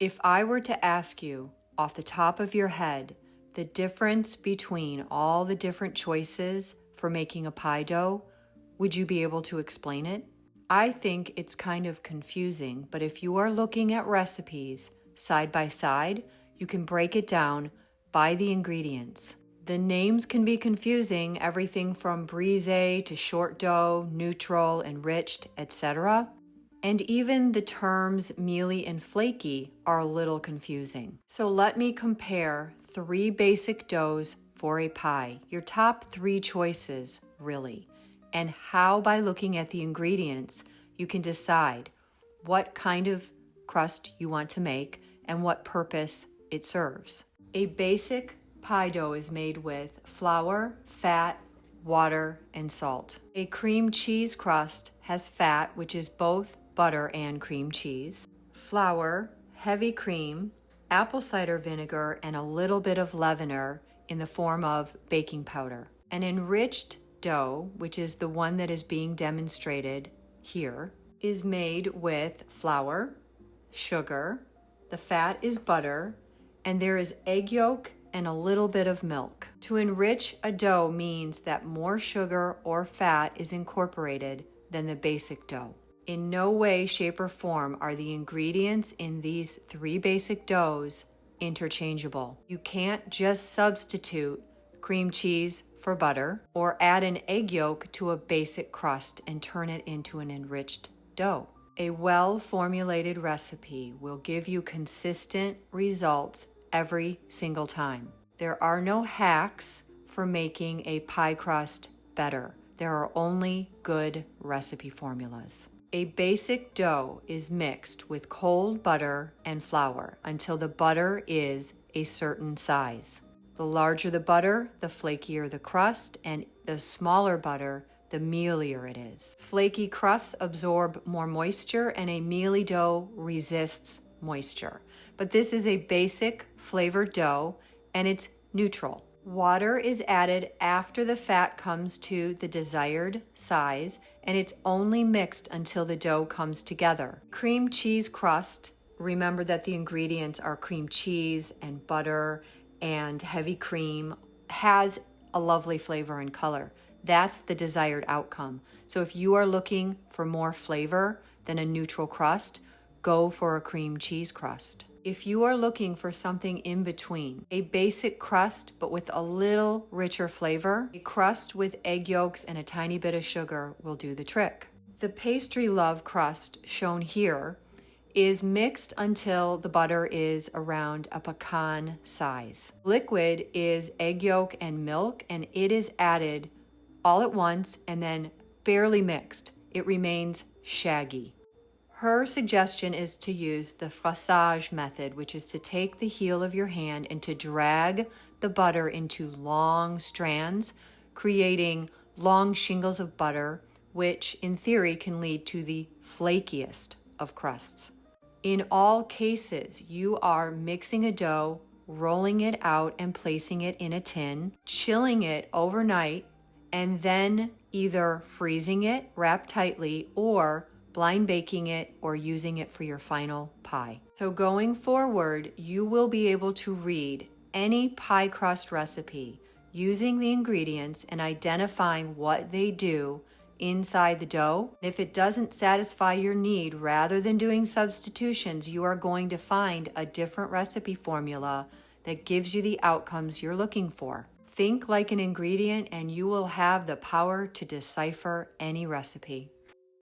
If I were to ask you off the top of your head the difference between all the different choices for making a pie dough, would you be able to explain it? I think it's kind of confusing, but if you are looking at recipes side by side, you can break it down by the ingredients. The names can be confusing, everything from brise to short dough, neutral, enriched, etc. And even the terms mealy and flaky are a little confusing. So let me compare 3 basic doughs for a pie, your top 3 choices, really, and how by looking at the ingredients you can decide what kind of crust you want to make and what purpose it serves. A basic pie dough is made with flour, fat, water, and salt. A cream cheese crust has fat, which is both butter and cream cheese, flour, heavy cream, apple cider vinegar, and a little bit of leavener in the form of baking powder. An enriched dough, which is the one that is being demonstrated here, is made with flour, sugar, the fat is butter, and there is egg yolk and a little bit of milk. To enrich a dough means that more sugar or fat is incorporated than the basic dough. In no way, shape, or form are the ingredients in these 3 basic doughs interchangeable. You can't just substitute cream cheese for butter or add an egg yolk to a basic crust and turn it into an enriched dough. A well-formulated recipe will give you consistent results every single time. There are no hacks for making a pie crust better. There are only good recipe formulas. A basic dough is mixed with cold butter and flour until the butter is a certain size. The larger the butter, the flakier the crust, and the smaller butter, the mealier it is. Flaky crusts absorb more moisture and a mealy dough resists moisture. But this is a basic flavored dough and it's neutral. Water is added after the fat comes to the desired size and it's only mixed until the dough comes together. Cream cheese crust, remember that the ingredients are cream cheese and butter and heavy cream, has a lovely flavor and color. That's the desired outcome. So if you are looking for more flavor than a neutral crust, go for a cream cheese crust. If you are looking for something in between, a basic crust but with a little richer flavor, a crust with egg yolks and a tiny bit of sugar will do the trick. The pastry love crust shown here is mixed until the butter is around a pecan size. Liquid is egg yolk and milk, and it is added all at once and then barely mixed. It remains shaggy. Her suggestion is to use the fraisage method, which is to take the heel of your hand and to drag the butter into long strands, creating long shingles of butter, which in theory can lead to the flakiest of crusts. In all cases, you are mixing a dough, rolling it out and placing it in a tin, chilling it overnight, and then either freezing it wrapped tightly or blind baking it or using it for your final pie. So going forward, you will be able to read any pie crust recipe using the ingredients and identifying what they do inside the dough. If it doesn't satisfy your need, rather than doing substitutions, you are going to find a different recipe formula that gives you the outcomes you're looking for. Think like an ingredient and you will have the power to decipher any recipe.